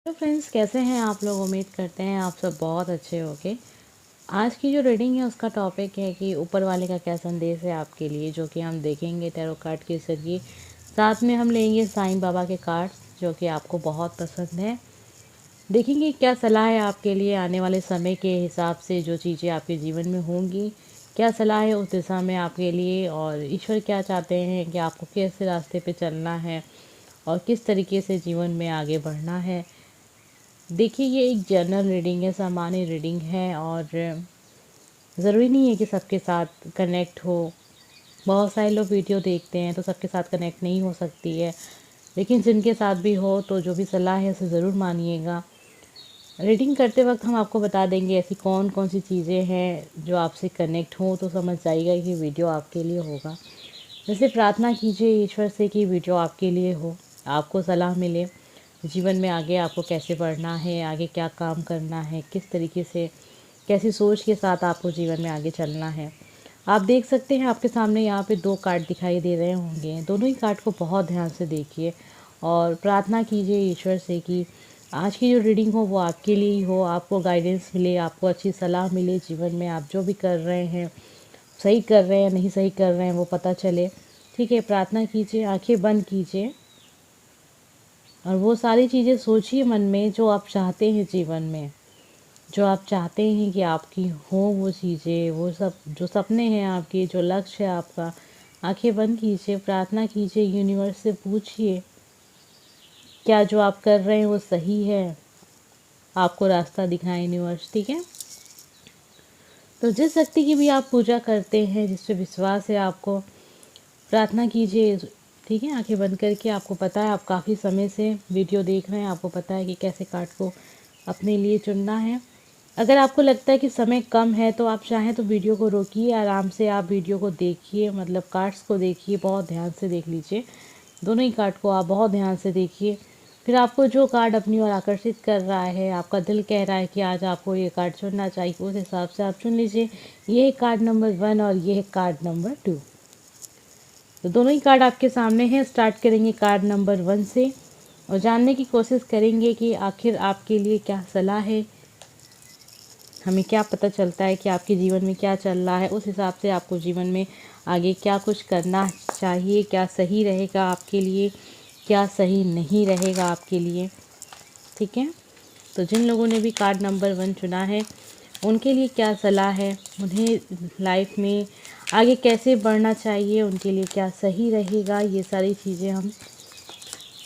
तो फ्रेंड्स, कैसे हैं आप लोग। उम्मीद करते हैं आप सब बहुत अच्छे होंगे। आज की जो रीडिंग है उसका टॉपिक है कि ऊपर वाले का क्या संदेश है आपके लिए, जो कि हम देखेंगे टैरो कार्ड के जरिए। साथ में हम लेंगे साईं बाबा के कार्ड्स जो कि आपको बहुत पसंद है। देखेंगे क्या सलाह है आपके लिए आने वाले समय के हिसाब से, जो चीज़ें आपके जीवन में होंगी क्या सलाह है उस दिशा में आपके लिए, और ईश्वर क्या चाहते हैं कि आपको कैसे रास्ते पे चलना है और किस तरीके से जीवन में आगे बढ़ना है। देखिए, ये एक जनरल रीडिंग है, सामान्य रीडिंग है, और ज़रूरी नहीं है कि सबके साथ कनेक्ट हो। बहुत सारे लोग वीडियो देखते हैं तो सबके साथ कनेक्ट नहीं हो सकती है, लेकिन जिनके साथ भी हो तो जो भी सलाह है उसे ज़रूर मानिएगा। रीडिंग करते वक्त हम आपको बता देंगे ऐसी कौन कौन सी चीज़ें हैं जो आपसे कनेक्ट हो, तो समझ जाइएगा कि वीडियो आपके लिए होगा। जैसे प्रार्थना कीजिए ईश्वर से कि वीडियो आपके लिए हो, आपको सलाह मिले जीवन में आगे आपको कैसे बढ़ना है, आगे क्या काम करना है, किस तरीके से, कैसी सोच के साथ आपको जीवन में आगे चलना है। आप देख सकते हैं आपके सामने यहाँ पे 2 कार्ड दिखाई दे रहे होंगे। दोनों ही कार्ड को बहुत ध्यान से देखिए और प्रार्थना कीजिए ईश्वर से कि आज की जो रीडिंग हो वो आपके लिए ही हो, आपको गाइडेंस मिले, आपको अच्छी सलाह मिले जीवन में। आप जो भी कर रहे हैं सही कर रहे हैं नहीं सही कर रहे हैं वो पता चले। ठीक है, प्रार्थना कीजिए, आंखें बंद कीजिए और वो सारी चीज़ें सोचिए मन में जो आप चाहते हैं जीवन में, जो आप चाहते हैं कि आपकी हो वो चीज़ें, वो सब जो सपने हैं आपके, जो लक्ष्य है आपका। आंखें बंद कीजिए, प्रार्थना कीजिए, यूनिवर्स से पूछिए क्या जो आप कर रहे हैं वो सही है। आपको रास्ता दिखाए यूनिवर्स। ठीक है, तो जिस शक्ति की भी आप पूजा करते हैं, जिस पे विश्वास है आपको, प्रार्थना कीजिए। ठीक है, आंखें बंद करके। आपको पता है आप काफ़ी समय से वीडियो देख रहे हैं, आपको पता है कि कैसे कार्ड को अपने लिए चुनना है। अगर आपको लगता है कि समय कम है तो आप चाहें तो वीडियो को रोकिए, आराम से आप वीडियो को देखिए, मतलब कार्ड्स को देखिए, बहुत ध्यान से देख लीजिए। दोनों ही कार्ड को आप बहुत ध्यान से देखिए। फिर आपको जो कार्ड अपनी ओर आकर्षित कर रहा है, आपका दिल कह रहा है कि आज आपको ये कार्ड चुनना चाहिए, उस हिसाब से आप चुन लीजिए। ये है कार्ड नंबर 1 और ये है कार्ड नंबर 2। तो दोनों ही कार्ड आपके सामने हैं। स्टार्ट करेंगे कार्ड नंबर 1 से और जानने की कोशिश करेंगे कि आखिर आपके लिए क्या सलाह है, हमें क्या पता चलता है कि आपके जीवन में क्या चल रहा है। उस हिसाब से आपको जीवन में आगे क्या कुछ करना चाहिए, क्या सही रहेगा आपके लिए, क्या सही नहीं रहेगा आपके लिए। ठीक है, तो जिन लोगों ने भी कार्ड नंबर 1 चुना है उनके लिए क्या सलाह है, उन्हें लाइफ में आगे कैसे बढ़ना चाहिए, उनके लिए क्या सही रहेगा, ये सारी चीज़ें हम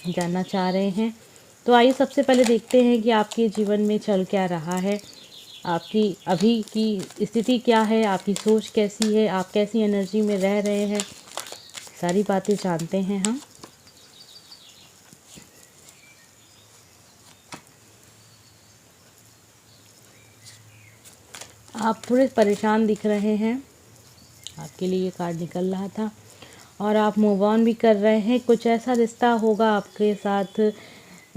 जानना चाह रहे हैं। तो आइए सबसे पहले देखते हैं कि आपके जीवन में चल क्या रहा है, आपकी अभी की स्थिति क्या है, आपकी सोच कैसी है, आप कैसी एनर्जी में रह रहे हैं, सारी बातें जानते हैं हम। आप थोड़े परेशान दिख रहे हैं, आपके लिए ये कार्ड निकल रहा था, और आप मूव ऑन भी कर रहे हैं। कुछ ऐसा रिश्ता होगा आपके साथ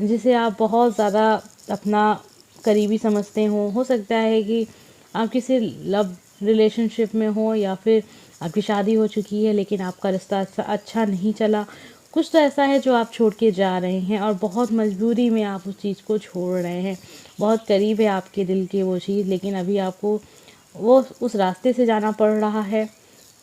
जिसे आप बहुत ज़्यादा अपना करीबी समझते हो सकता है कि आप किसी लव रिलेशनशिप में हो या फिर आपकी शादी हो चुकी है लेकिन आपका रिश्ता अच्छा नहीं चला। कुछ तो ऐसा है जो आप छोड़ के जा रहे हैं और बहुत मजबूरी में आप उस चीज़ को छोड़ रहे हैं। बहुत करीब है आपके दिल के वो चीज़, लेकिन अभी आपको वो उस रास्ते से जाना पड़ रहा है।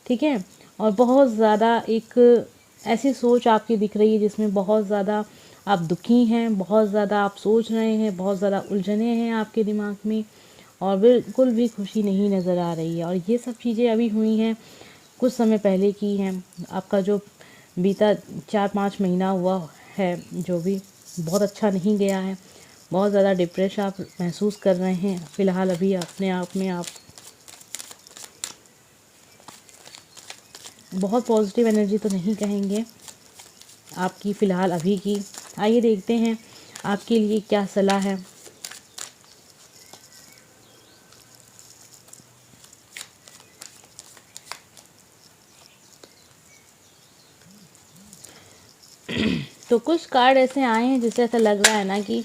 ठीक है, और बहुत ज़्यादा एक ऐसी सोच आपकी दिख रही है जिसमें बहुत ज़्यादा आप दुखी हैं, बहुत ज़्यादा आप सोच रहे हैं, बहुत ज़्यादा उलझने हैं आपके दिमाग में और बिल्कुल भी खुशी नहीं नज़र आ रही है। और ये सब चीज़ें अभी हुई हैं, कुछ समय पहले की हैं। आपका जो बीता 4-5 महीना हुआ है जो भी बहुत अच्छा नहीं गया है, बहुत ज़्यादा डिप्रेशन आप महसूस कर रहे हैं फ़िलहाल अभी अपने आप में। आप बहुत पॉजिटिव एनर्जी तो नहीं कहेंगे आपकी फ़िलहाल अभी की। आइए देखते हैं आपके लिए क्या सलाह है। तो कुछ कार्ड ऐसे आए हैं जिससे ऐसा लग रहा है ना कि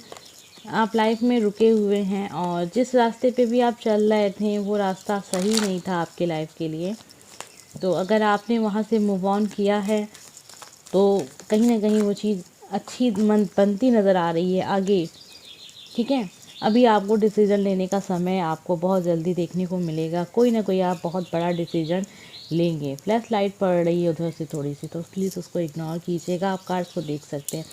आप लाइफ में रुके हुए हैं और जिस रास्ते पे भी आप चल रहे थे वो रास्ता सही नहीं था आपके लाइफ के लिए। तो अगर आपने वहाँ से मूव ऑन किया है तो कहीं ना कहीं वो चीज़ अच्छी मन बनती नज़र आ रही है आगे। ठीक है। अभी आपको डिसीज़न लेने का समय आपको बहुत जल्दी देखने को मिलेगा, कोई ना कोई आप बहुत बड़ा डिसीज़न लेंगे। फ्लैश लाइट पड़ रही है उधर से थोड़ी सी, तो प्लीज़ उसको इग्नोर कीजिएगा। आप कार्ड्स को देख सकते हैं,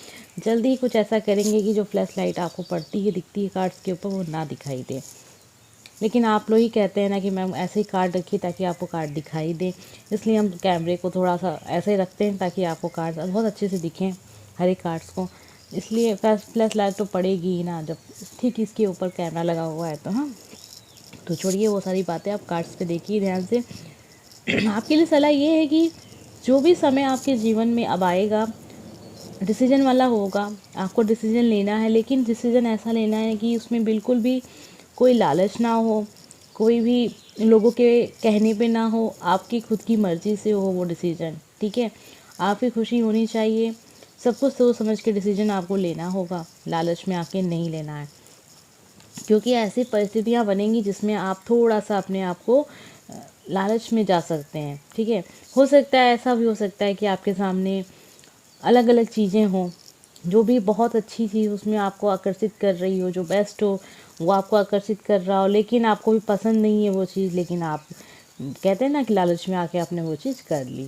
जल्दी ही कुछ ऐसा करेंगे कि जो फ्लैश लाइट आपको पड़ती है दिखती है कार्ड्स के ऊपर, वो ना दिखाई दे। लेकिन आप लोग ही कहते हैं ना कि मैम ऐसे ही कार्ड रखिए ताकि आपको कार्ड दिखाई दे, इसलिए हम कैमरे को थोड़ा सा ऐसे ही रखते हैं ताकि आपको कार्ड बहुत अच्छे से दिखें, हर एक कार्ड्स को। इसलिए फ्लैश लाइट तो पड़ेगी ही ना जब ठीक इसके ऊपर कैमरा लगा हुआ है तो। हाँ, तो छोड़िए वो सारी बातें, आप कार्ड्स पे देखिए ध्यान से। आपके लिए सलाह ये है कि जो भी समय आपके जीवन में अब आएगा डिसीजन वाला होगा, आपको डिसीजन लेना है, लेकिन डिसीजन ऐसा लेना है कि उसमें बिल्कुल भी कोई लालच ना हो, कोई भी लोगों के कहने पे ना हो, आपकी खुद की मर्ज़ी से हो वो डिसीजन, ठीक है। आपकी खुशी होनी चाहिए, सब कुछ सोच समझ के डिसीजन आपको लेना होगा, लालच में आके नहीं लेना है। क्योंकि ऐसी परिस्थितियाँ बनेंगी जिसमें आप थोड़ा सा अपने आप को लालच में जा सकते हैं, ठीक है। हो सकता है ऐसा भी हो सकता है कि आपके सामने अलग अलग चीज़ें हों, जो भी बहुत अच्छी चीज़ उसमें आपको आकर्षित कर रही हो, जो बेस्ट हो वो आपको आकर्षित कर रहा हो, लेकिन आपको भी पसंद नहीं है वो चीज़, लेकिन आप कहते हैं ना कि लालच में आके आपने वो चीज़ कर ली।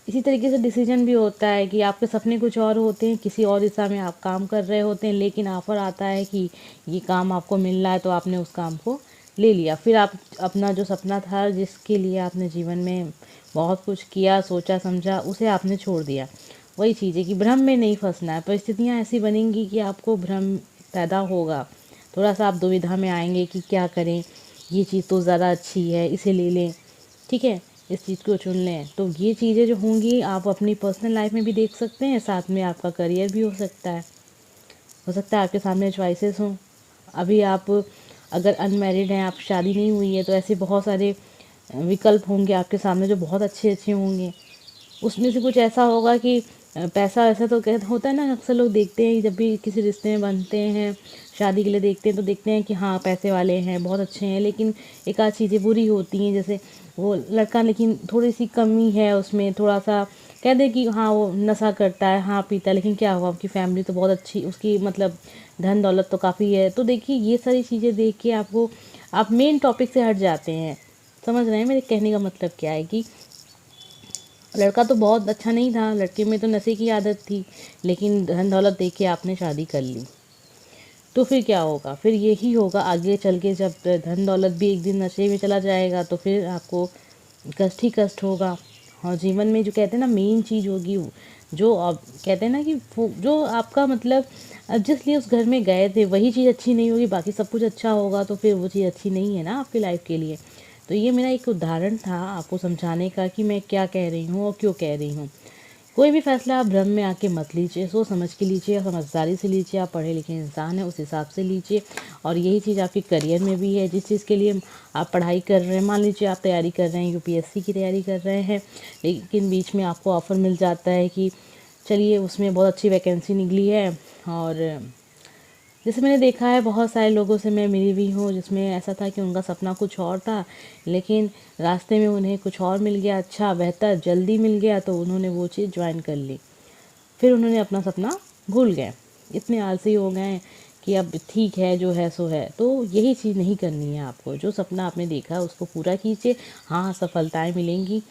इसी तरीके से डिसीजन भी होता है कि आपके सपने कुछ और होते हैं, किसी और दिशा में आप काम कर रहे होते हैं, लेकिन ऑफ़र आता है कि ये काम आपको मिल रहा है, तो आपने उस काम को ले लिया। फिर आप अपना जो सपना था, जिसके लिए आपने जीवन में बहुत कुछ किया, सोचा समझा, उसे आपने छोड़ दिया। वही चीज़ है कि भ्रम में नहीं फंसना है। परिस्थितियाँ ऐसी बनेंगी कि आपको भ्रम पैदा होगा, थोड़ा सा आप दुविधा में आएंगे कि क्या करें, ये चीज़ तो ज़्यादा अच्छी है, इसे ले लें, ठीक है, इस चीज़ को चुन लें। तो ये चीज़ें जो होंगी आप अपनी पर्सनल लाइफ में भी देख सकते हैं, साथ में आपका करियर भी हो सकता है। हो सकता है आपके सामने चॉइसेस हों। अभी आप अगर अनमैरिड हैं, आप शादी नहीं हुई है, तो ऐसे बहुत सारे विकल्प होंगे आपके सामने जो बहुत अच्छे अच्छे होंगे। उसमें से कुछ ऐसा होगा कि पैसा ऐसा तो होता है ना, अक्सर लोग देखते हैं जब भी किसी रिश्ते में बनते हैं, शादी के लिए देखते हैं तो देखते हैं कि हाँ पैसे वाले हैं, बहुत अच्छे हैं, लेकिन एक आध चीज़ें बुरी होती हैं, जैसे वो लड़का लेकिन थोड़ी सी कमी है उसमें, थोड़ा सा कह दे कि हाँ वो नशा करता है, हाँ पीता है, लेकिन क्या हुआ, आपकी फैमिली तो बहुत अच्छी, उसकी मतलब धन दौलत तो काफ़ी है। तो देखिए ये सारी चीज़ें देख के आपको, आप मेन टॉपिक से हट जाते हैं। समझ रहे हैं मेरे कहने का मतलब क्या है कि लड़का तो बहुत अच्छा नहीं था, लड़के में तो नशे की आदत थी, लेकिन धन दौलत देख के आपने शादी कर ली। तो फिर क्या होगा, फिर यही होगा आगे चल के, जब धन दौलत भी एक दिन नशे में चला जाएगा तो फिर आपको कष्ट ही कष्ट होगा। और जीवन में जो कहते हैं ना मेन चीज़ होगी, जो आप कहते हैं ना कि जो आपका मतलब जिस लिए उस घर में गए थे वही चीज़ अच्छी नहीं होगी, बाकी सब कुछ अच्छा होगा, तो फिर वो चीज़ अच्छी नहीं है ना आपकी लाइफ के लिए। तो ये मेरा एक उदाहरण था आपको समझाने का कि मैं क्या कह रही हूँ और क्यों कह रही हूँ। कोई भी फैसला आप भ्रम में आके मत लीजिए, सोच समझ के लीजिए, समझदारी से लीजिए, आप पढ़े लिखे इंसान हैं उस हिसाब से लीजिए। और यही चीज़ आपके करियर में भी है, जिस चीज़ के लिए आप पढ़ाई कर रहे हैं, मान लीजिए आप तैयारी कर रहे हैं, यूपीएससी की तैयारी कर रहे हैं, लेकिन बीच में आपको ऑफ़र मिल जाता है कि चलिए उसमें बहुत अच्छी वैकेंसी निकली है। और जैसे मैंने देखा है बहुत सारे लोगों से मैं मिली हुई हूँ, जिसमें ऐसा था कि उनका सपना कुछ और था, लेकिन रास्ते में उन्हें कुछ और मिल गया, अच्छा बेहतर जल्दी मिल गया, तो उन्होंने वो चीज़ ज्वाइन कर ली। फिर उन्होंने अपना सपना भूल गए, इतने आलसी हो गए कि अब ठीक है जो है सो है। तो यही चीज़ नहीं करनी है आपको, जो सपना आपने देखा है उसको पूरा कीजिए, हाँ सफलताएँ मिलेंगी,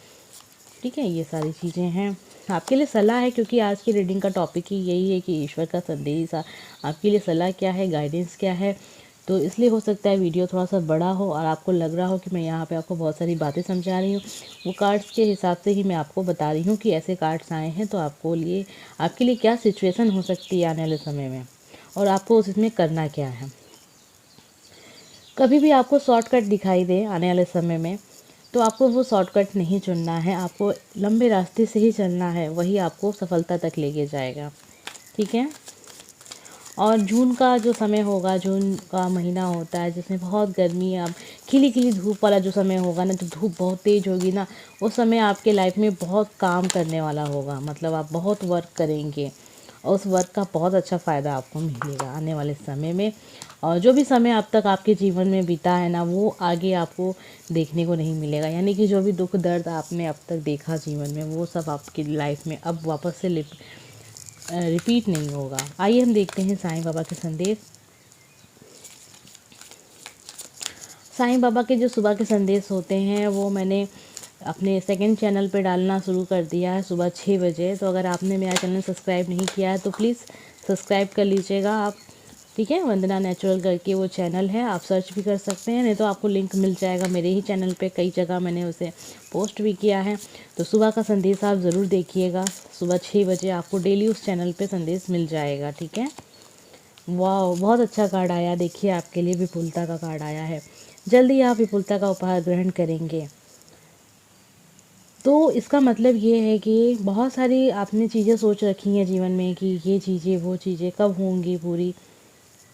ठीक है। ये सारी चीज़ें हैं, आपके लिए सलाह है, क्योंकि आज की रीडिंग का टॉपिक ही यही है कि ईश्वर का संदेश आपके लिए सलाह क्या है, गाइडेंस क्या है। तो इसलिए हो सकता है वीडियो थोड़ा सा बड़ा हो और आपको लग रहा हो कि मैं यहाँ पे आपको बहुत सारी बातें समझा रही हूँ, वो कार्ड्स के हिसाब से ही मैं आपको बता रही हूँ कि ऐसे कार्ड्स आए हैं तो आपके लिए क्या सिचुएशन हो सकती है आने वाले समय में, और आपको उसमें करना क्या है। कभी भी आपको शॉर्टकट दिखाई दे आने वाले समय में, तो आपको वो शॉर्टकट नहीं चुनना है, आपको लंबे रास्ते से ही चलना है, वही आपको सफलता तक लेके जाएगा, ठीक है। और जून का जो समय होगा, जून का महीना होता है जिसमें बहुत गर्मी, अब खिली खिली धूप वाला जो समय होगा ना, तो धूप बहुत तेज़ होगी ना, उस समय आपके लाइफ में बहुत काम करने वाला होगा, मतलब आप बहुत वर्क करेंगे और उस वर्क का बहुत अच्छा फ़ायदा आपको मिलेगा आने वाले समय में। और जो भी समय अब तक आपके जीवन में बीता है ना, वो आगे आपको देखने को नहीं मिलेगा, यानी कि जो भी दुख दर्द आपने अब तक देखा जीवन में, वो सब आपकी लाइफ में अब वापस से रिपीट नहीं होगा। आइए हम देखते हैं साईं बाबा के संदेश। साईं बाबा के जो सुबह के संदेश होते हैं वो मैंने अपने सेकंड चैनल पे डालना शुरू कर दिया है सुबह 6 बजे। तो अगर आपने मेरा चैनल सब्सक्राइब नहीं किया है तो प्लीज़ सब्सक्राइब कर लीजिएगा आप, ठीक है। वंदना नेचुरल करके वो चैनल है, आप सर्च भी कर सकते हैं, नहीं तो आपको लिंक मिल जाएगा मेरे ही चैनल पे, कई जगह मैंने उसे पोस्ट भी किया है। तो सुबह का संदेश आप ज़रूर देखिएगा, सुबह 6 बजे आपको डेली उस चैनल पे संदेश मिल जाएगा, ठीक है। वाह, बहुत अच्छा कार्ड आया, देखिए आपके लिए विपुलता का कार्ड आया है। जल्दी आप विपुलता का उपहार ग्रहण करेंगे। तो इसका मतलब ये है कि बहुत सारी आपने चीज़ें सोच रखी हैं जीवन में कि ये चीज़ें वो चीज़ें कब होंगी पूरी।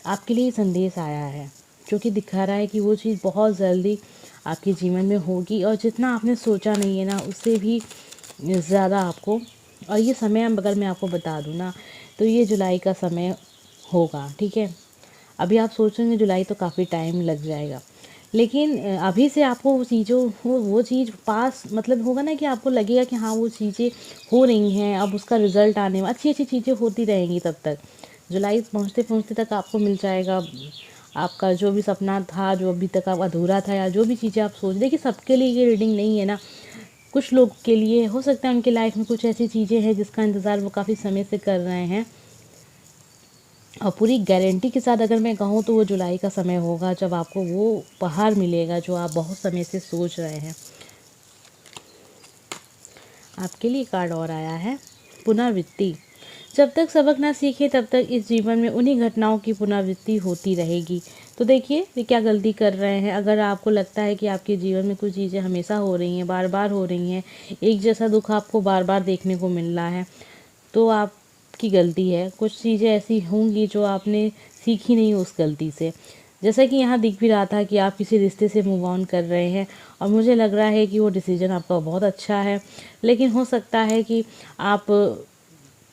आपके लिए संदेश आया है जो कि दिखा रहा है कि वो चीज़ बहुत जल्दी आपके जीवन में होगी, और जितना आपने सोचा नहीं है ना उससे भी ज़्यादा आपको। और ये समय अगर मैं आपको बता दूँ ना, तो ये जुलाई का समय होगा, ठीक है। अभी आप सोचेंगे जुलाई तो काफ़ी टाइम लग जाएगा, लेकिन अभी से आपको वो चीज़ों वो चीज़ पास मतलब होगा ना कि आपको लगेगा कि हाँ वो चीज़ें हो रही हैं, अब उसका रिज़ल्ट आने में अच्छी अच्छी चीज़ें होती रहेंगी। तब तक जुलाई पहुँचते पहुँचते तक आपको मिल जाएगा आपका जो भी सपना था, जो अभी तक आप अधूरा था, या जो भी चीज़ें आप सोच। देखिए सबके लिए ये रीडिंग नहीं है ना, कुछ लोग के लिए हो सकता है उनकी लाइफ में कुछ ऐसी चीज़ें हैं जिसका इंतज़ार वो काफ़ी समय से कर रहे हैं। और पूरी गारंटी के साथ अगर मैं कहूँ तो वो जुलाई का समय होगा जब आपको वो उपहार मिलेगा जो आप बहुत समय से सोच रहे हैं। आपके लिए कार्ड और आया है पुनरावृत्ति। जब तक सबक ना सीखे तब तक इस जीवन में उन्हीं घटनाओं की पुनरावृत्ति होती रहेगी। तो देखिए ये क्या गलती कर रहे हैं। अगर आपको लगता है कि आपके जीवन में कुछ चीज़ें हमेशा हो रही हैं, बार बार हो रही हैं, एक जैसा दुख आपको बार बार देखने को मिल रहा है, तो आपकी गलती है। कुछ चीज़ें ऐसी होंगी जो आपने सीखी नहीं उस गलती से। जैसा कि यहाँ दिख भी रहा था कि आप किसी रिश्ते से मूव ऑन कर रहे हैं, और मुझे लग रहा है कि वो डिसीजन आपका बहुत अच्छा है, लेकिन हो सकता है कि आप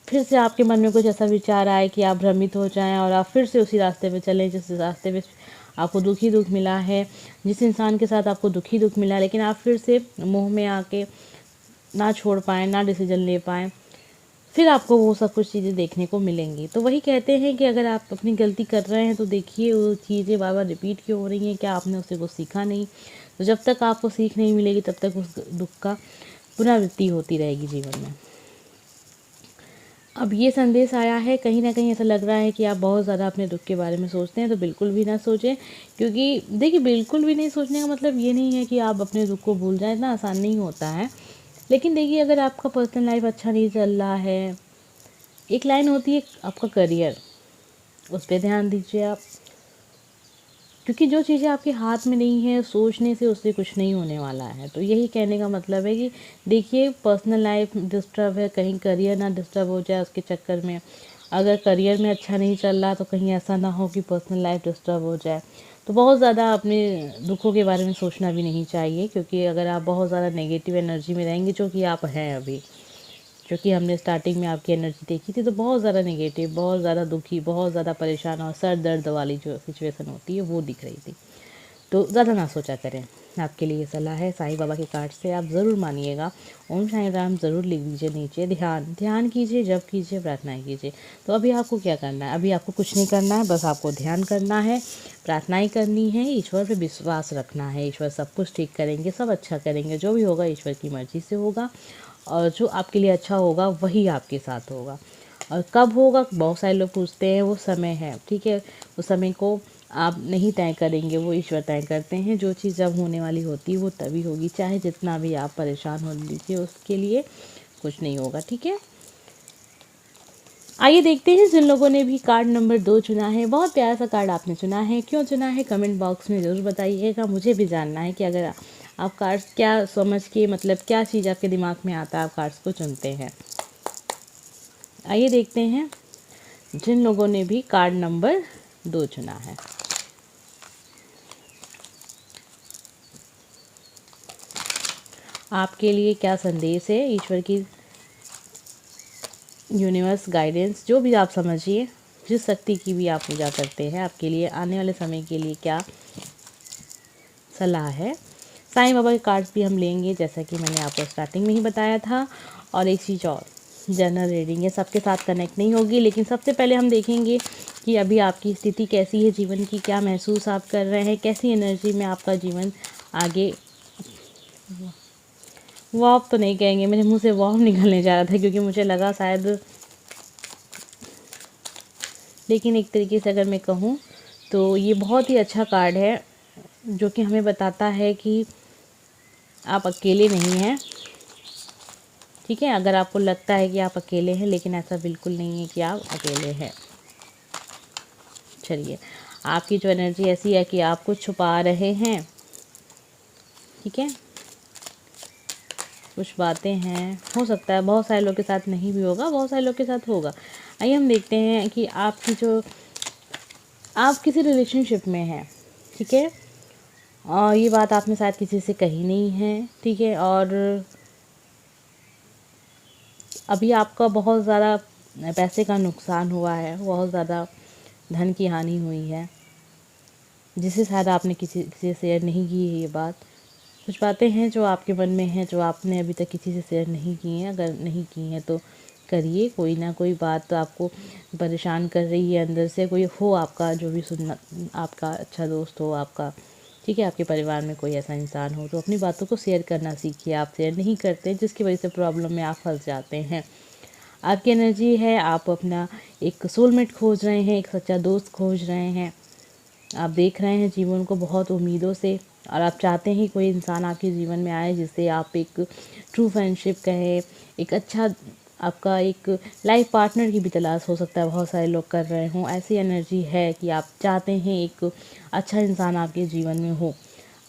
फिर से आपके मन में कुछ ऐसा विचार आए कि आप भ्रमित हो जाएं और आप फिर से उसी रास्ते पे चलें जिस रास्ते में आपको दुख मिला है, जिस इंसान के साथ आपको दुख मिला है, लेकिन आप फिर से मोह में आके ना छोड़ पाएँ, ना डिसीजन ले पाएँ, फिर आपको वो सब कुछ चीज़ें देखने को मिलेंगी। तो वही कहते हैं कि अगर आप अपनी गलती कर रहे हैं तो देखिए वो चीज़ें बार बार रिपीट क्यों हो रही हैं, क्या आपने उससे कुछ सीखा नहीं। तो जब तक आपको सीख नहीं मिलेगी तब तक उस दुख का पुनरावृत्ति होती रहेगी जीवन में। अब ये संदेश आया है, कहीं न कहीं ऐसा लग रहा है कि आप बहुत ज़्यादा अपने दुःख के बारे में सोचते हैं, तो बिल्कुल भी ना सोचें। क्योंकि देखिए बिल्कुल भी नहीं सोचने का मतलब ये नहीं है कि आप अपने दुःख को भूल जाएँ, इतना आसान नहीं होता है। लेकिन देखिए अगर आपका पर्सनल लाइफ अच्छा नहीं चल रहा है, एक लाइन होती है आपका करियर, उस पे ध्यान दीजिए आप। क्योंकि जो चीज़ें आपके हाथ में नहीं है, सोचने से उससे कुछ नहीं होने वाला है। तो यही कहने का मतलब है कि देखिए पर्सनल लाइफ डिस्टर्ब है, कहीं करियर ना डिस्टर्ब हो जाए उसके चक्कर में। अगर करियर में अच्छा नहीं चल रहा तो कहीं ऐसा ना हो कि पर्सनल लाइफ डिस्टर्ब हो जाए। तो बहुत ज़्यादा अपने दुखों के बारे में सोचना भी नहीं चाहिए, क्योंकि अगर आप बहुत ज़्यादा नेगेटिव एनर्जी में रहेंगे, जो कि आप हैं अभी, क्योंकि हमने स्टार्टिंग में आपकी एनर्जी देखी थी तो बहुत ज़्यादा नेगेटिव, बहुत ज़्यादा दुखी, बहुत ज़्यादा परेशान और सर दर्द वाली जो सिचुएशन होती है वो दिख रही थी। तो ज़्यादा ना सोचा करें। आपके लिए ये सलाह है साईं बाबा के कार्ड से, आप ज़रूर मानिएगा। ओम साईं राम ज़रूर लिख दीजिए नीचे। ध्यान कीजिए, जप कीजिए, प्रार्थनाएं कीजिए। तो अभी आपको क्या करना है? अभी आपको कुछ नहीं करना है, बस आपको ध्यान करना है, प्रार्थनाएं करनी है, ईश्वर पे विश्वास रखना है। ईश्वर सब कुछ ठीक करेंगे, सब अच्छा करेंगे। जो भी होगा ईश्वर की मर्ज़ी से होगा, और जो आपके लिए अच्छा होगा वही आपके साथ होगा। और कब होगा बहुत सारे लोग पूछते हैं, वो समय है, ठीक है। उस समय को आप नहीं तय करेंगे, वो ईश्वर तय करते हैं। जो चीज़ जब होने वाली होती है वो तभी होगी, चाहे जितना भी आप परेशान हो लीजिए उसके लिए कुछ नहीं होगा, ठीक है। आइए देखते हैं जिन लोगों ने भी कार्ड नंबर 2 चुना है। बहुत प्यारा सा कार्ड आपने चुना है, क्यों चुना है कमेंट बॉक्स में ज़रूर बताइएगा। मुझे भी जानना है कि अगर आप कार्ड्स क्या समझ के, मतलब क्या चीज़ आपके दिमाग में आता है आप कार्ड्स को चुनते हैं। आइए देखते हैं जिन लोगों ने भी कार्ड नंबर 2 चुना है। आपके लिए क्या संदेश है, ईश्वर की, यूनिवर्स, गाइडेंस, जो भी आप समझिए, जिस शक्ति की भी आप पूजा करते हैं, आपके लिए आने वाले समय के लिए क्या सलाह है। साईं बाबा के कार्ड्स भी हम लेंगे, जैसा कि मैंने आपको स्टार्टिंग में ही बताया था। और एक चीज़ और, जनरल रीडिंग है, सबके साथ कनेक्ट नहीं होगी, लेकिन सबसे पहले हम देखेंगे कि अभी आपकी स्थिति कैसी है जीवन की, क्या महसूस आप कर रहे हैं, कैसी एनर्जी में आपका जीवन आगे। वॉव तो नहीं कहेंगे, मेरे मुंह से वॉव निकलने जा रहा था क्योंकि मुझे लगा शायद, लेकिन एक तरीके से अगर मैं कहूँ तो ये बहुत ही अच्छा कार्ड है जो कि हमें बताता है कि आप अकेले नहीं हैं। ठीक है, अगर आपको लगता है कि आप अकेले हैं, लेकिन ऐसा बिल्कुल नहीं है कि आप अकेले हैं। चलिए, आपकी जो एनर्जी ऐसी है कि आप कुछ छुपा रहे हैं। ठीक है, कुछ बातें हैं, हो सकता है बहुत सारे लोग के साथ नहीं भी होगा, बहुत सारे लोग के साथ होगा। आइए हम देखते हैं कि आपकी जो, आप किसी रिलेशनशिप में हैं। ठीक है, और ये बात आपने शायद किसी से कही नहीं है। ठीक है, और अभी आपका बहुत ज़्यादा पैसे का नुकसान हुआ है, बहुत ज़्यादा धन की हानि हुई है, जिसे शायद आपने किसी से शेयर नहीं की है ये बात। कुछ बातें हैं जो आपके मन में हैं, जो आपने अभी तक किसी से शेयर नहीं की हैं। अगर नहीं की हैं तो करिए, कोई ना कोई बात तो आपको परेशान कर रही है अंदर से। कोई हो आपका जो भी सुनना, आपका अच्छा दोस्त हो आपका, ठीक है, आपके परिवार में कोई ऐसा इंसान हो, तो अपनी बातों को शेयर करना सीखिए। आप शेयर नहीं करते, जिसकी वजह से प्रॉब्लम में आप फंस जाते हैं। आपकी एनर्जी है, आप अपना एक सोलमेट खोज रहे हैं, एक सच्चा दोस्त खोज रहे हैं। आप देख रहे हैं जीवन को बहुत उम्मीदों से, और आप चाहते हैं कोई इंसान आपके जीवन में आए जिससे आप एक ट्रू फ्रेंडशिप कहें, एक अच्छा आपका एक लाइफ पार्टनर की भी तलाश हो सकता है, बहुत सारे लोग कर रहे हों। ऐसी एनर्जी है कि आप चाहते हैं एक अच्छा इंसान आपके जीवन में हो।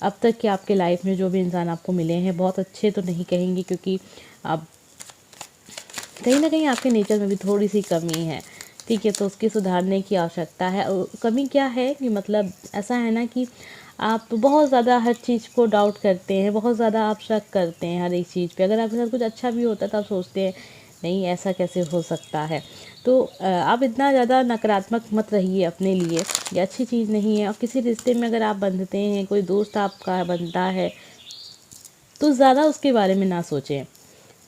अब तक के आपके लाइफ में जो भी इंसान आपको मिले हैं, बहुत अच्छे तो नहीं कहेंगे, क्योंकि आप कहीं ना कहीं आपके नेचर में भी थोड़ी सी कमी है। ठीक है, तो उसकी सुधारने की आवश्यकता है। और कमी क्या है कि मतलब ऐसा है ना कि आप बहुत ज़्यादा हर चीज़ को डाउट करते हैं, बहुत ज़्यादा आप शक करते हैं हर एक चीज़ पे। अगर आपके साथ कुछ अच्छा भी होता है तो आप सोचते हैं नहीं, ऐसा कैसे हो सकता है। तो आप इतना ज़्यादा नकारात्मक मत रहिए अपने लिए, ये अच्छी चीज़ नहीं है। और किसी रिश्ते में अगर आप बंधते हैं, कोई दोस्त आपका बनता है, तो ज़्यादा उसके बारे में ना सोचें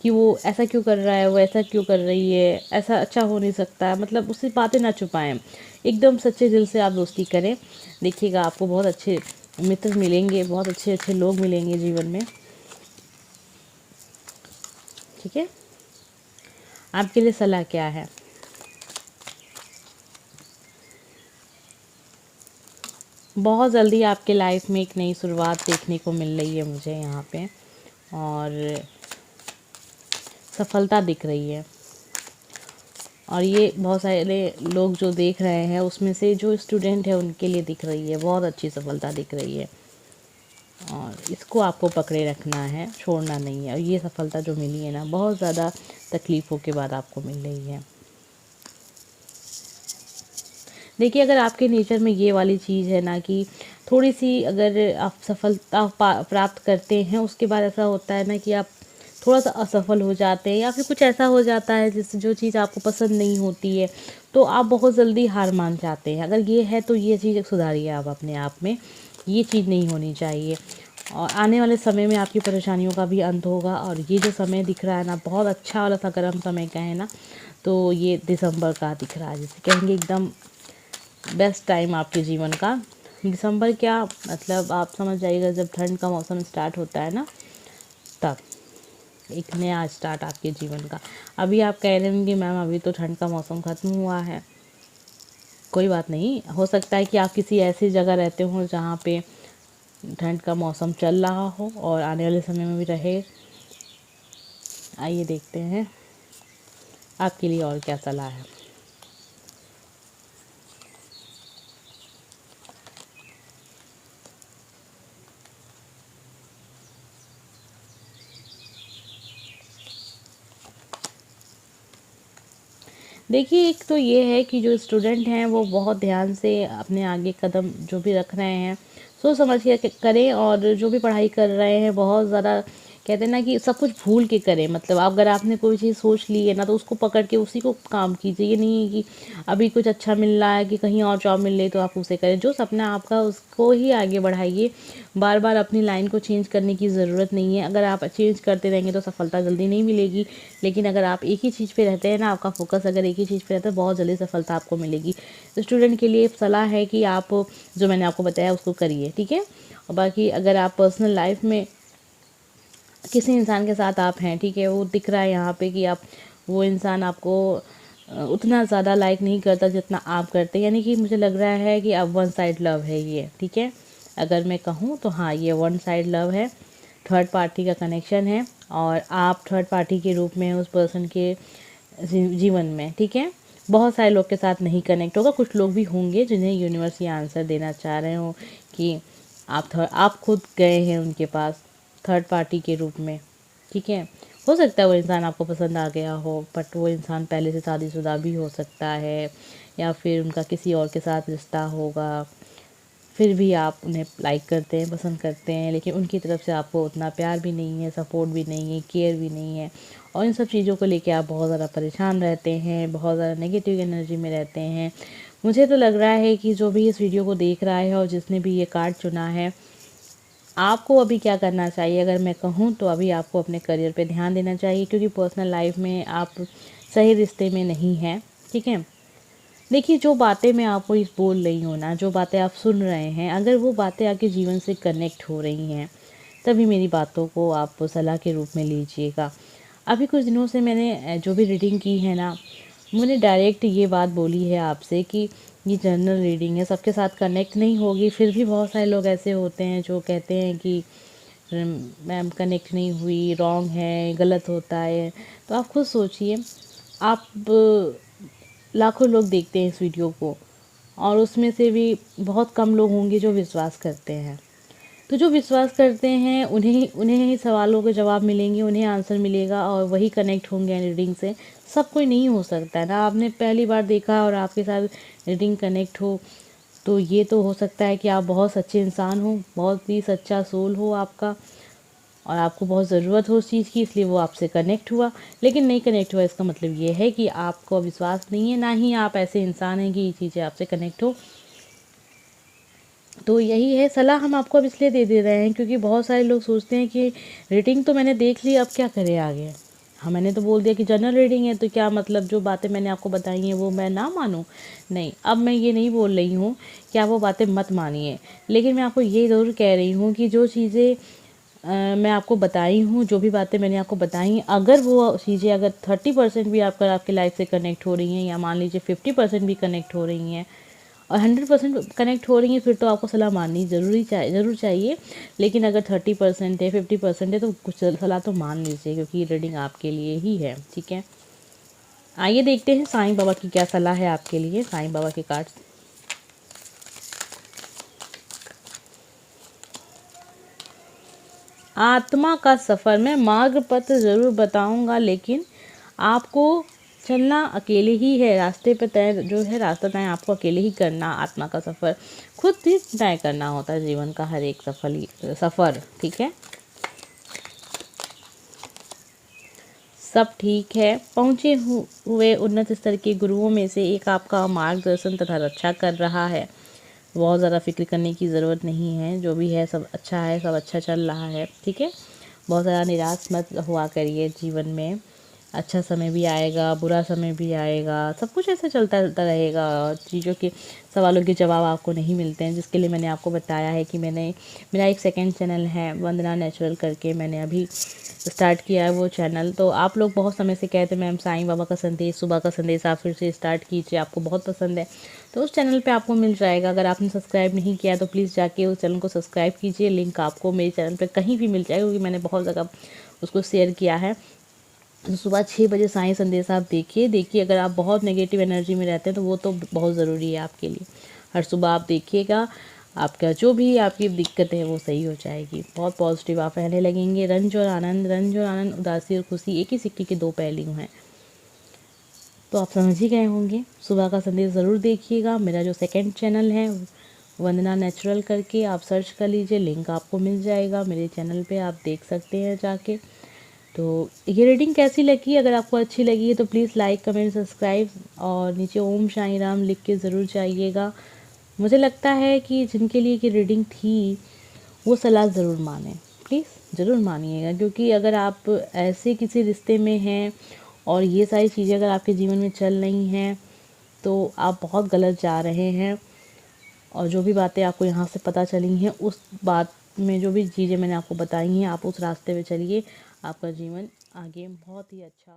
कि वो ऐसा क्यों कर रहा है, वो ऐसा क्यों कर रही है, ऐसा अच्छा हो नहीं सकता। मतलब उससे बातें ना छुपाएं, एकदम सच्चे दिल से आप दोस्ती करें। देखिएगा आपको बहुत अच्छे मित्र मिलेंगे, बहुत अच्छे अच्छे लोग मिलेंगे जीवन में। ठीक है, आपके लिए सलाह क्या है? बहुत जल्दी आपके लाइफ में एक नई शुरुआत देखने को मिल रही है मुझे यहाँ पे, और सफलता दिख रही है। और ये बहुत सारे लोग जो देख रहे हैं उसमें से जो स्टूडेंट है उनके लिए दिख रही है, बहुत अच्छी सफलता दिख रही है। और इसको आपको पकड़े रखना है, छोड़ना नहीं है। और ये सफलता जो मिली है ना, बहुत ज़्यादा तकलीफ़ों के बाद आपको मिल रही है। देखिए, अगर आपके नेचर में ये वाली चीज़ है ना कि थोड़ी सी अगर आप सफलता प्राप्त करते हैं, उसके बाद ऐसा होता है ना कि आप थोड़ा सा असफल हो जाते हैं, या फिर कुछ ऐसा हो जाता है जिससे जो चीज़ आपको पसंद नहीं होती है, तो आप बहुत जल्दी हार मान जाते हैं। अगर ये है तो ये चीज़ सुधारिए आप अपने आप में, ये चीज़ नहीं होनी चाहिए। और आने वाले समय में आपकी परेशानियों का भी अंत होगा। और ये जो समय दिख रहा है ना, बहुत अच्छा वाला सा गर्म समय का है ना, तो ये दिसंबर का दिख रहा है, जिसे कहेंगे एकदम बेस्ट टाइम आपके जीवन का। दिसंबर क्या, मतलब आप समझ जाइएगा, जब ठंड का मौसम स्टार्ट होता है ना, तब एक नया स्टार्ट आपके जीवन का। अभी आप कह रहे होंगे मैम अभी तो ठंड का मौसम ख़त्म हुआ है। कोई बात नहीं, हो सकता है कि आप किसी ऐसी जगह रहते हो जहाँ पे ठंड का मौसम चल रहा हो और आने वाले समय में भी रहे। आइए देखते हैं आपके लिए और क्या सलाह है। देखिए, एक तो ये है कि जो स्टूडेंट हैं वो बहुत ध्यान से अपने आगे कदम जो भी रख रहे हैं सोच समझ के करें, और जो भी पढ़ाई कर रहे हैं बहुत ज़्यादा कहते हैं ना कि सब कुछ भूल के करें। मतलब अगर आपने कोई चीज़ सोच ली है ना, तो उसको पकड़ के उसी को काम कीजिए। ये नहीं है कि अभी कुछ अच्छा मिल रहा है कि कहीं और जॉब मिल रही तो आप उसे करें। जो सपना आपका उसको ही आगे बढ़ाइए। बार बार अपनी लाइन को चेंज करने की ज़रूरत नहीं है। अगर आप चेंज करते रहेंगे तो सफलता जल्दी नहीं मिलेगी, लेकिन अगर आप एक ही चीज़ पे रहते हैं ना, आपका फोकस अगर एक ही चीज़ पे रहता है, बहुत जल्दी सफलता आपको मिलेगी। तो स्टूडेंट के लिए सलाह है कि आप जो मैंने आपको बताया उसको करिए, ठीक है। और बाकी अगर आप पर्सनल लाइफ में किसी इंसान के साथ आप हैं, ठीक है, वो दिख रहा है यहाँ पे कि आप वो इंसान आपको उतना ज़्यादा लाइक नहीं करता जितना आप करते, यानी कि मुझे लग रहा है कि अब वन साइड लव है ये, ठीक है। अगर मैं कहूँ तो हाँ, ये वन साइड लव है, थर्ड पार्टी का कनेक्शन है और आप थर्ड पार्टी के रूप में उस पर्सन के जीवन में, ठीक है। बहुत सारे लोग के साथ नहीं कनेक्ट होगा, कुछ लोग भी होंगे जिन्हें यूनिवर्स ये आंसर देना चाह रहे हो कि आप खुद गए हैं उनके पास थर्ड पार्टी के रूप में, ठीक है। हो सकता है वो इंसान आपको पसंद आ गया हो, बट वो इंसान पहले से शादीशुदा भी हो सकता है, या फिर उनका किसी और के साथ रिश्ता होगा। फिर भी आप उन्हें लाइक करते हैं, पसंद करते हैं, लेकिन उनकी तरफ से आपको उतना प्यार भी नहीं है, सपोर्ट भी नहीं है, केयर भी नहीं है, और इन सब चीज़ों को लेके आप बहुत ज़्यादा परेशान रहते हैं, बहुत ज़्यादा नेगेटिव एनर्जी में रहते हैं। मुझे तो लग रहा है कि जो भी इस वीडियो को देख रहा है और जिसने भी ये कार्ड चुना है, आपको अभी क्या करना चाहिए अगर मैं कहूँ तो अभी आपको अपने करियर पे ध्यान देना चाहिए, क्योंकि पर्सनल लाइफ में आप सही रिश्ते में नहीं हैं, ठीक है। देखिए, जो बातें मैं आपको इस बोल रही हूँ ना, जो बातें आप सुन रहे हैं, अगर वो बातें आपके जीवन से कनेक्ट हो रही हैं, तभी मेरी बातों को आप सलाह के रूप में लीजिएगा। अभी कुछ दिनों से मैंने जो भी रीडिंग की है ना, मैंने डायरेक्ट ये बात बोली है आपसे कि ये जनरल रीडिंग है, सबके साथ कनेक्ट नहीं होगी। फिर भी बहुत सारे लोग ऐसे होते हैं जो कहते हैं कि मैम कनेक्ट नहीं हुई, रॉन्ग है, गलत होता है। तो आप खुद सोचिए, आप लाखों लोग देखते हैं इस वीडियो को, और उसमें से भी बहुत कम लोग होंगे जो विश्वास करते हैं। तो जो विश्वास करते हैं उन्हें उन्हें ही सवालों के जवाब मिलेंगे, उन्हें आंसर मिलेगा और वही कनेक्ट होंगे रीडिंग से। सब कोई नहीं हो सकता है ना, आपने पहली बार देखा और आपके साथ रीडिंग कनेक्ट हो, तो ये तो हो सकता है कि आप बहुत सच्चे इंसान हो, बहुत ही सच्चा सोल हो आपका, और आपको बहुत ज़रूरत हो उस चीज़ की, इसलिए वो आपसे कनेक्ट हुआ। लेकिन नहीं कनेक्ट हुआ इसका मतलब ये है कि आपको विश्वास नहीं है, ना ही आप ऐसे इंसान हैं कि ये चीज़ें आपसे कनेक्ट हो। तो यही है सलाह हम आपको अब इसलिए दे रहे हैं क्योंकि बहुत सारे लोग सोचते हैं कि रीडिंग तो मैंने देख ली, अब क्या करें आगे। हाँ, मैंने तो बोल दिया कि जनरल रीडिंग है, तो क्या मतलब जो बातें मैंने आपको बताई हैं वो मैं ना मानूं? नहीं, अब मैं ये नहीं बोल रही हूँ कि आप वो बातें मत मानिए, लेकिन मैं आपको ये ज़रूर कह रही हूँ कि जो चीज़ें मैं आपको बताई हूँ, जो भी बातें मैंने आपको बताई, अगर वो चीज़ें अगर 30% भी आपकी लाइफ से कनेक्ट हो रही हैं, या मान लीजिए 50% भी कनेक्ट हो रही हैं और 100% कनेक्ट हो रही हैं, फिर तो आपको सलाह माननी ज़रूर चाहिए। लेकिन अगर 30% है, 50% है, तो कुछ सलाह तो मान लीजिए, क्योंकि ये रीडिंग आपके लिए ही है, ठीक है। आइए देखते हैं साईं बाबा की क्या सलाह है आपके लिए। साईं बाबा के कार्ड्स। आत्मा का सफ़र, मैं मार्ग पत्र ज़रूर बताऊंगा, लेकिन आपको चलना अकेले ही है। रास्ते पे तय जो है, रास्ता तय आपको अकेले ही करना। आत्मा का सफ़र खुद ही तय करना होता है, जीवन का हर एक सफ़र, ठीक है। सब ठीक है। पहुँचे हुए उन्नत स्तर के गुरुओं में से एक आपका मार्गदर्शन तथा रक्षा कर रहा है। बहुत ज़्यादा फिक्र करने की ज़रूरत नहीं है, जो भी है सब अच्छा है, सब अच्छा चल रहा है, ठीक है। बहुत ज़्यादा निराश मत हुआ करिए, जीवन में अच्छा समय भी आएगा, बुरा समय भी आएगा, सब कुछ ऐसे चलता चलता रहेगा। चीज़ों के सवालों के जवाब आपको नहीं मिलते हैं, जिसके लिए मैंने आपको बताया है कि मेरा एक सेकंड चैनल है वंदना नेचुरल करके, मैंने अभी स्टार्ट किया है वो चैनल। तो आप लोग बहुत समय से कहते हैं मैम साईं बाबा का संदेश, सुबह का संदेश आप फिर से स्टार्ट कीजिए, आपको बहुत पसंद है, तो उस चैनल पे आपको मिल जाएगा। अगर आपने सब्सक्राइब नहीं किया तो प्लीज़ जाके उस चैनल को सब्सक्राइब कीजिए। लिंक आपको मेरे चैनल पे कहीं भी मिल जाएगा, क्योंकि मैंने बहुत जगह उसको शेयर किया है। तो सुबह 6 बजे साईं संदेश आप देखिए। अगर आप बहुत नेगेटिव एनर्जी में रहते हैं तो वो तो बहुत ज़रूरी है आपके लिए। हर सुबह आप देखिएगा, आपका जो भी आपकी दिक्कतें हैं वो सही हो जाएगी। बहुत पॉजिटिव आप रहने लगेंगे। रंज और आनंद, उदासी और खुशी एक ही सिक्के के दो पहलू हैं। तो आप समझ ही गए होंगे। सुबह का संदेश ज़रूर देखिएगा। मेरा जो सेकंड चैनल है वंदना नेचुरल करके आप सर्च कर लीजिए, लिंक आपको मिल जाएगा मेरे चैनल पे, आप देख सकते हैं जाके। तो ये रीडिंग कैसी लगी? अगर आपको अच्छी लगी है तो प्लीज़ लाइक कमेंट सब्सक्राइब और नीचे ओम साईं राम लिख के ज़रूर जाइएगा। मुझे लगता है कि जिनके लिए ये रीडिंग थी वो सलाह ज़रूर मानें, प्लीज़ ज़रूर मानिएगा, क्योंकि अगर आप ऐसे किसी रिश्ते में हैं और ये सारी चीज़ें अगर आपके जीवन में चल रही हैं तो आप बहुत गलत जा रहे हैं। और जो भी बातें आपको यहाँ से पता चली हैं, उस बात में जो भी चीज़ें मैंने आपको बताई हैं, आप उस रास्ते पे चलिए, आपका जीवन आगे बहुत ही अच्छा